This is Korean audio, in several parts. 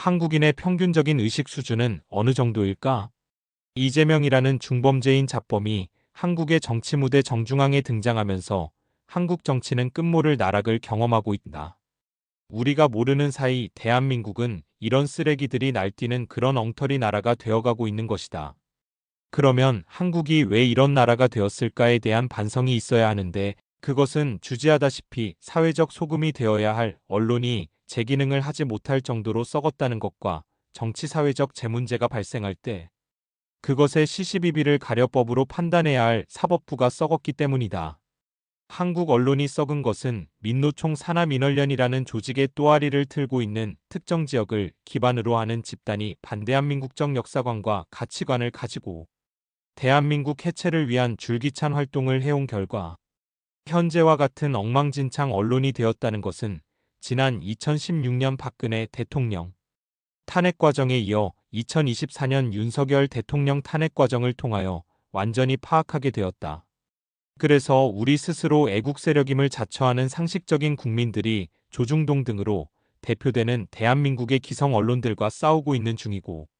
한국인의 평균적인 의식 수준은 어느 정도일까? 이재명이라는 중범죄인 잡범이 한국의 정치 무대 정중앙에 등장하면서 한국 정치는 끝모를 나락을 경험하고 있다. 우리가 모르는 사이 대한민국은 이런 쓰레기들이 날뛰는 그런 엉터리 나라가 되어가고 있는 것이다. 그러면 한국이 왜 이런 나라가 되었을까에 대한 반성이 있어야 하는데, 그것은 주지하다시피 사회적 소금이 되어야 할 언론이 제 기능을 하지 못할 정도로 썩었다는 것과 정치사회적 재문제가 발생할 때 그것의 시시비비를 가려 법으로 판단해야 할 사법부가 썩었기 때문이다. 한국 언론이 썩은 것은 민노총 산하민원련이라는 조직의 또아리를 틀고 있는 특정 지역을 기반으로 하는 집단이 반대한민국적 역사관과 가치관을 가지고 대한민국 해체를 위한 줄기찬 활동을 해온 결과 현재와 같은 엉망진창 언론이 되었다는 것은 지난 2016년 박근혜 대통령 탄핵 과정에 이어 2024년 윤석열 대통령 탄핵 과정을 통하여 완전히 파악하게 되었다. 그래서 우리 스스로 애국 세력임을 자처하는 상식적인 국민들이 조중동 등으로 대표되는 대한민국의 기성 언론들과 싸우고 있는 중이고,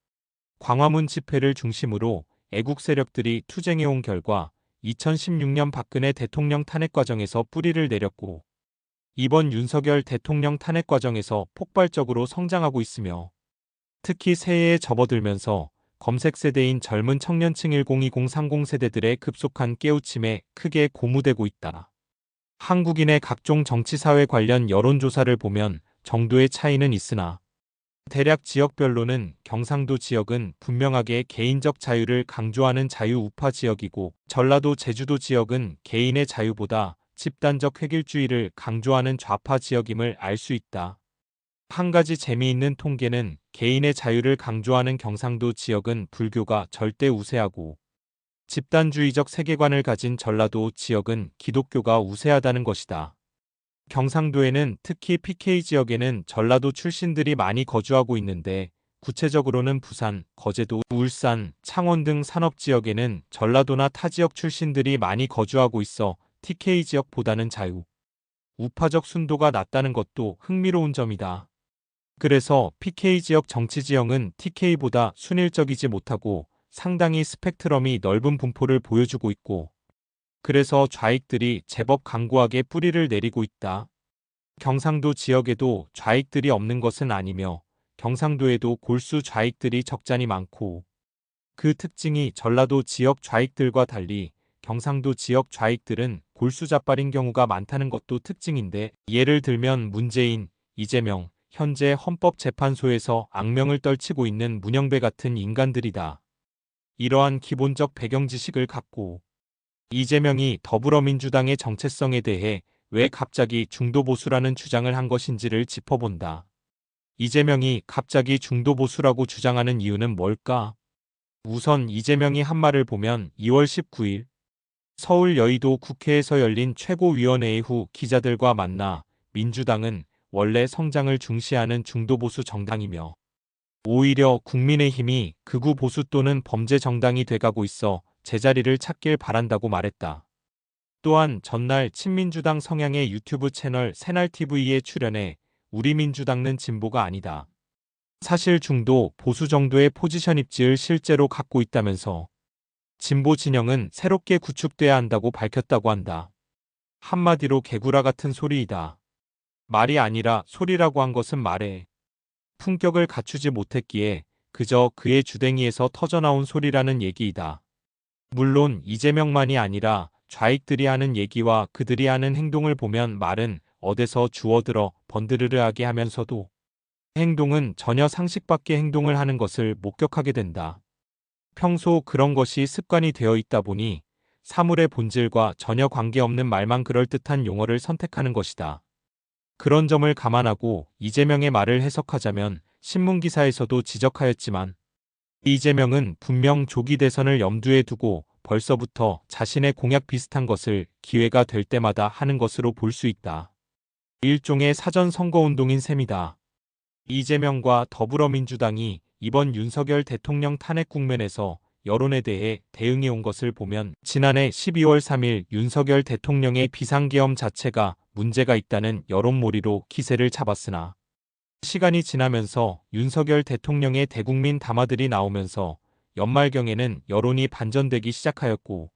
광화문 집회를 중심으로 애국 세력들이 투쟁해온 결과 2016년 박근혜 대통령 탄핵 과정에서 뿌리를 내렸고, 이번 윤석열 대통령 탄핵 과정에서 폭발적으로 성장하고 있으며, 특히 새해에 접어들면서 검색 세대인 젊은 청년층 1020-30 세대들의 급속한 깨우침에 크게 고무되고 있다. 한국인의 각종 정치사회 관련 여론조사를 보면 정도의 차이는 있으나 대략 지역별로는 경상도 지역은 분명하게 개인적 자유를 강조하는 자유우파 지역이고, 전라도 제주도 지역은 개인의 자유보다 집단적 획일주의를 강조하는 좌파 지역임을 알 수 있다. 한 가지 재미있는 통계는 개인의 자유를 강조하는 경상도 지역은 불교가 절대 우세하고, 집단주의적 세계관을 가진 전라도 지역은 기독교가 우세하다는 것이다. 경상도에는 특히 PK 지역에는 전라도 출신들이 많이 거주하고 있는데, 구체적으로는 부산, 거제도, 울산, 창원 등 산업지역에는 전라도나 타 지역 출신들이 많이 거주하고 있어 TK 지역보다는 자유 우파적 순도가 낮다는 것도 흥미로운 점이다. 그래서 PK 지역 정치 지형은 TK보다 순일적이지 못하고 상당히 스펙트럼이 넓은 분포를 보여주고 있고, 그래서 좌익들이 제법 강고하게 뿌리를 내리고 있다. 경상도 지역에도 좌익들이 없는 것은 아니며 경상도에도 골수 좌익들이 적잖이 많고, 그 특징이 전라도 지역 좌익들과 달리 경상도 지역 좌익들은 골수자빨인 경우가 많다는 것도 특징인데, 예를 들면 문재인, 이재명, 현재 헌법재판소에서 악명을 떨치고 있는 문영배 같은 인간들이다. 이러한 기본적 배경 지식을 갖고 이재명이 더불어민주당의 정체성에 대해 왜 갑자기 중도보수라는 주장을 한 것인지를 짚어본다. 이재명이 갑자기 중도보수라고 주장하는 이유는 뭘까? 우선 이재명이 한 말을 보면 2월 19일 서울 여의도 국회에서 열린 최고위원회의 후 기자들과 만나 민주당은 원래 성장을 중시하는 중도보수 정당이며 오히려 국민의힘이 극우 보수 또는 범죄 정당이 돼가고 있어 제자리를 찾길 바란다고 말했다. 또한 전날 친민주당 성향의 유튜브 채널 새날TV에 출연해 우리 민주당은 진보가 아니다, 사실 중도 보수 정도의 포지션 입지를 실제로 갖고 있다면서 진보 진영은 새롭게 구축돼야 한다고 밝혔다고 한다. 한마디로 개구라 같은 소리이다. 말이 아니라 소리라고 한 것은 말에 품격을 갖추지 못했기에 그저 그의 주댕이에서 터져나온 소리라는 얘기이다. 물론 이재명만이 아니라 좌익들이 하는 얘기와 그들이 하는 행동을 보면 말은 어디서 주워들어 번드르르하게 하면서도 행동은 전혀 상식 밖의 행동을 하는 것을 목격하게 된다. 평소 그런 것이 습관이 되어 있다 보니 사물의 본질과 전혀 관계없는 말만 그럴듯한 용어를 선택하는 것이다. 그런 점을 감안하고 이재명의 말을 해석하자면 신문기사에서도 지적하였지만, 이재명은 분명 조기 대선을 염두에 두고 벌써부터 자신의 공약 비슷한 것을 기회가 될 때마다 하는 것으로 볼 수 있다. 일종의 사전 선거운동인 셈이다. 이재명과 더불어민주당이 이번 윤석열 대통령 탄핵 국면에서 여론에 대해 대응해온 것을 보면 지난해 12월 3일 윤석열 대통령의 비상계엄 자체가 문제가 있다는 여론몰이로 기세를 잡았으나 시간이 지나면서 윤석열 대통령의 대국민 담화들이 나오면서 연말경에는 여론이 반전되기 시작하였고,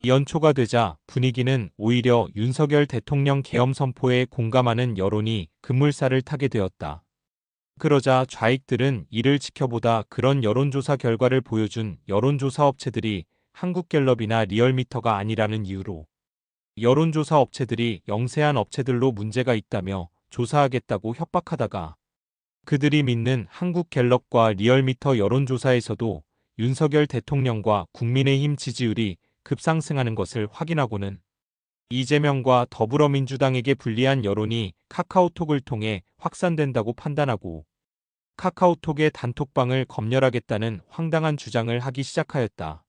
연초가 되자 분위기는 오히려 윤석열 대통령 계엄 선포에 공감하는 여론이 급물살을 타게 되었다. 그러자 좌익들은 이를 지켜보다 그런 여론조사 결과를 보여준 여론조사 업체들이 한국갤럽이나 리얼미터가 아니라는 이유로 여론조사 업체들이 영세한 업체들로 문제가 있다며 조사하겠다고 협박하다가 그들이 믿는 한국갤럽과 리얼미터 여론조사에서도 윤석열 대통령과 국민의힘 지지율이 급상승하는 것을 확인하고는 이재명과 더불어민주당에게 불리한 여론이 카카오톡을 통해 확산된다고 판단하고 카카오톡의 단톡방을 검열하겠다는 황당한 주장을 하기 시작하였다.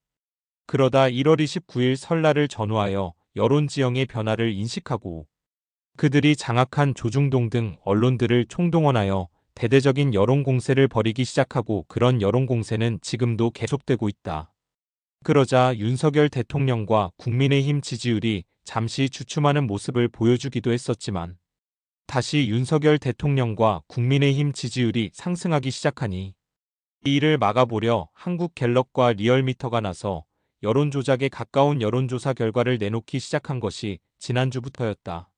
그러다 1월 29일 설날을 전후하여 여론 지형의 변화를 인식하고 그들이 장악한 조중동 등 언론들을 총동원하여 대대적인 여론 공세를 벌이기 시작하고 그런 여론 공세는 지금도 계속되고 있다. 그러자 윤석열 대통령과 국민의힘 지지율이 잠시 주춤하는 모습을 보여주기도 했었지만 다시 윤석열 대통령과 국민의힘 지지율이 상승하기 시작하니 이 일을 막아보려 한국갤럽과 리얼미터가 나서 여론 조작에 가까운 여론조사 결과를 내놓기 시작한 것이 지난주부터였다.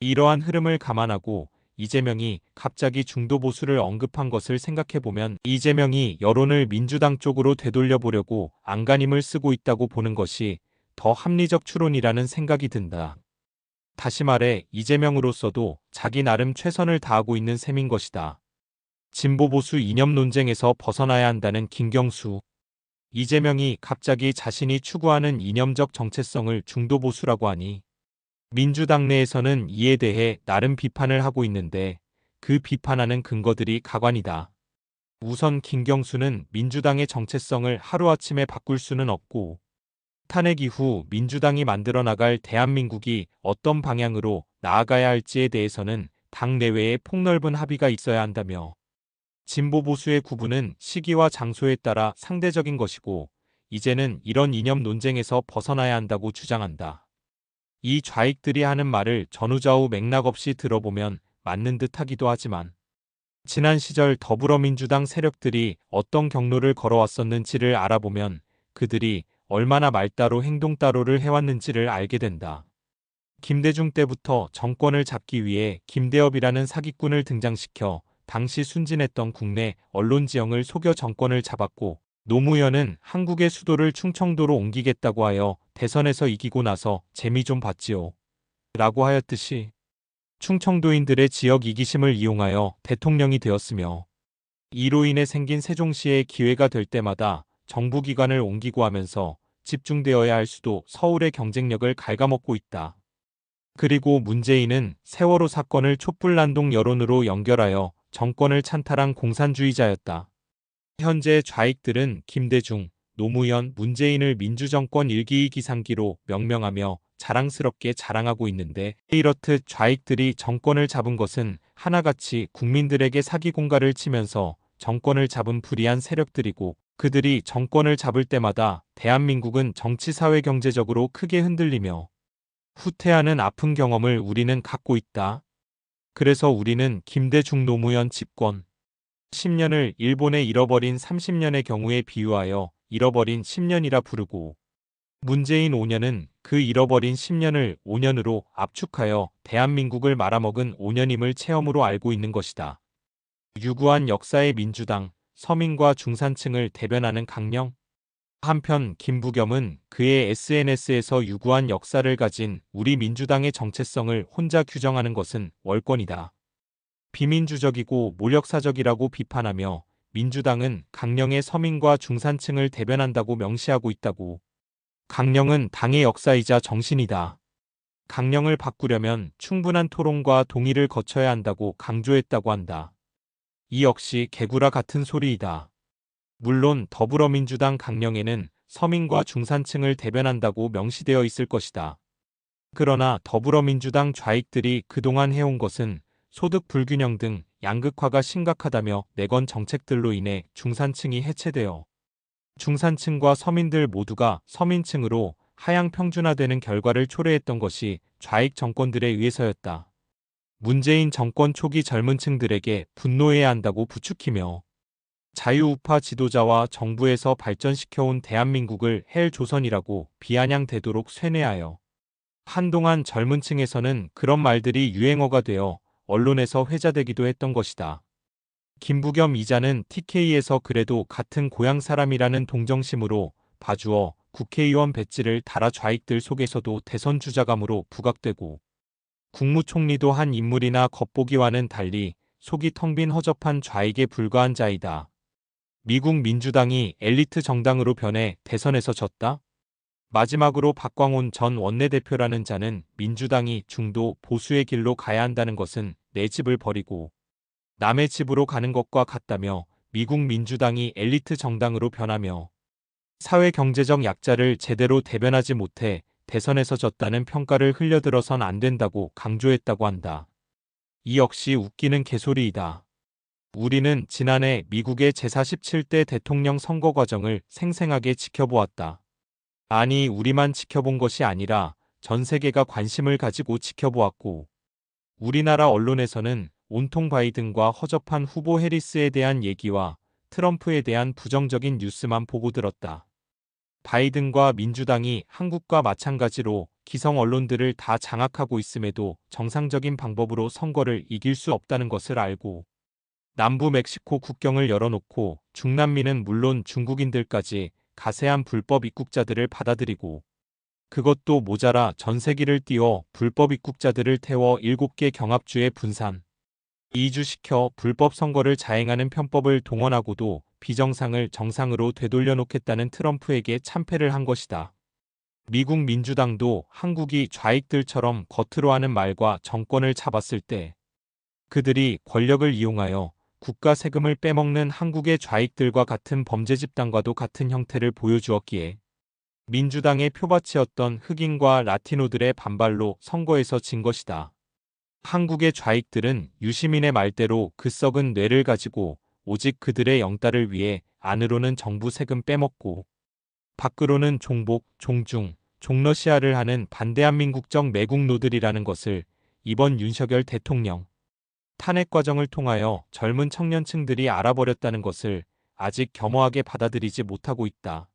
이러한 흐름을 감안하고 이재명이 갑자기 중도 보수를 언급한 것을 생각해보면 이재명이 여론을 민주당 쪽으로 되돌려보려고 안간힘을 쓰고 있다고 보는 것이 더 합리적 추론이라는 생각이 든다. 다시 말해 이재명으로서도 자기 나름 최선을 다하고 있는 셈인 것이다. 진보보수 이념 논쟁에서 벗어나야 한다는 김경수. 이재명이 갑자기 자신이 추구하는 이념적 정체성을 중도보수라고 하니 민주당 내에서는 이에 대해 나름 비판을 하고 있는데 그 비판하는 근거들이 가관이다. 우선 김경수는 민주당의 정체성을 하루아침에 바꿀 수는 없고 탄핵 이후 민주당이 만들어 나갈 대한민국이 어떤 방향으로 나아가야 할지에 대해서는 당 내외에 폭넓은 합의가 있어야 한다며 진보 보수의 구분은 시기와 장소에 따라 상대적인 것이고 이제는 이런 이념 논쟁에서 벗어나야 한다고 주장한다. 이 좌익들이 하는 말을 전후좌우 맥락 없이 들어보면 맞는 듯 하기도 하지만 지난 시절 더불어민주당 세력들이 어떤 경로를 걸어왔었는지를 알아보면 그들이 얼마나 말 따로 행동 따로를 해왔는지를 알게 된다. 김대중 때부터 정권을 잡기 위해 김대엽이라는 사기꾼을 등장시켜 당시 순진했던 국내 언론 지형을 속여 정권을 잡았고 노무현은 한국의 수도를 충청도로 옮기겠다고 하여 대선에서 이기고 나서 재미 좀 봤지요. 라고 하였듯이 충청도인들의 지역 이기심을 이용하여 대통령이 되었으며 이로 인해 생긴 세종시의 기회가 될 때마다 정부기관을 옮기고 하면서 집중되어야 할 수도 서울의 경쟁력을 갉아먹고 있다. 그리고 문재인은 세월호 사건을 촛불난동 여론으로 연결하여 정권을 찬탈한 공산주의자였다. 현재 좌익들은 김대중, 노무현, 문재인을 민주정권 일기이기상기로 명명하며 자랑스럽게 자랑하고 있는데 이렇듯 좌익들이 정권을 잡은 것은 하나같이 국민들에게 사기공갈을 치면서 정권을 잡은 불의한 세력들이고 그들이 정권을 잡을 때마다 대한민국은 정치, 사회, 경제적으로 크게 흔들리며 후퇴하는 아픈 경험을 우리는 갖고 있다. 그래서 우리는 김대중 노무현 집권 10년을 일본의 잃어버린 30년의 경우에 비유하여 잃어버린 10년이라 부르고 문재인 5년은 그 잃어버린 10년을 5년으로 압축하여 대한민국을 말아먹은 5년임을 체험으로 알고 있는 것이다. 유구한 역사의 민주당, 서민과 중산층을 대변하는 강령. 한편 김부겸은 그의 SNS에서 유구한 역사를 가진 우리 민주당의 정체성을 혼자 규정하는 것은 월권이다. 비민주적이고 모력사적이라고 비판하며 민주당은 강령의 서민과 중산층을 대변한다고 명시하고 있다고. 강령은 당의 역사이자 정신이다. 강령을 바꾸려면 충분한 토론과 동의를 거쳐야 한다고 강조했다고 한다. 이 역시 개구라 같은 소리이다. 물론 더불어민주당 강령에는 서민과 중산층을 대변한다고 명시되어 있을 것이다. 그러나 더불어민주당 좌익들이 그동안 해온 것은 소득 불균형 등 양극화가 심각하다며 내건 정책들로 인해 중산층이 해체되어 중산층과 서민들 모두가 서민층으로 하향 평준화되는 결과를 초래했던 것이 좌익 정권들에 의해서였다. 문재인 정권 초기 젊은 층들에게 분노해야 한다고 부추기며 자유우파 지도자와 정부에서 발전시켜온 대한민국을 헬조선이라고 비아냥대도록 쇠뇌하여 한동안 젊은 층에서는 그런 말들이 유행어가 되어 언론에서 회자되기도 했던 것이다. 김부겸 이자는 TK에서 그래도 같은 고향 사람이라는 동정심으로 봐주어 국회의원 배지를 달아 좌익들 속에서도 대선 주자감으로 부각되고 국무총리도 한 인물이나 겉보기와는 달리 속이 텅 빈 허접한 좌익에 불과한 자이다. 미국 민주당이 엘리트 정당으로 변해 대선에서 졌다? 마지막으로 박광온 전 원내대표라는 자는 민주당이 중도 보수의 길로 가야 한다는 것은 내 집을 버리고 남의 집으로 가는 것과 같다며 미국 민주당이 엘리트 정당으로 변하며 사회 경제적 약자를 제대로 대변하지 못해 대선에서 졌다는 평가를 흘려들어선 안 된다고 강조했다고 한다. 이 역시 웃기는 개소리이다. 우리는 지난해 미국의 제47대 대통령 선거 과정을 생생하게 지켜보았다. 아니, 우리만 지켜본 것이 아니라 전 세계가 관심을 가지고 지켜보았고, 우리나라 언론에서는 온통 바이든과 허접한 후보 해리스에 대한 얘기와 트럼프에 대한 부정적인 뉴스만 보고 들었다. 바이든과 민주당이 한국과 마찬가지로 기성 언론들을 다 장악하고 있음에도 정상적인 방법으로 선거를 이길 수 없다는 것을 알고 남부 멕시코 국경을 열어놓고 중남미는 물론 중국인들까지 가세한 불법 입국자들을 받아들이고 그것도 모자라 전세기를 띄워 불법 입국자들을 태워 7개 경합주에 분산, 이주시켜 불법 선거를 자행하는 편법을 동원하고도 비정상을 정상으로 되돌려 놓겠다는 트럼프에게 참패를 한 것이다. 미국 민주당도 한국이 좌익들처럼 겉으로 하는 말과 정권을 잡았을 때 그들이 권력을 이용하여 국가 세금을 빼먹는 한국의 좌익들과 같은 범죄 집단과도 같은 형태를 보여주었기에 민주당의 표밭이었던 흑인과 라티노들의 반발로 선거에서 진 것이다. 한국의 좌익들은 유시민의 말대로 그 썩은 뇌를 가지고 오직 그들의 영달을 위해 안으로는 정부 세금 빼먹고 밖으로는 종복, 종중, 종러시아를 하는 반대한민국적 매국노들이라는 것을 이번 윤석열 대통령 탄핵 과정을 통하여 젊은 청년층들이 알아버렸다는 것을 아직 겸허하게 받아들이지 못하고 있다.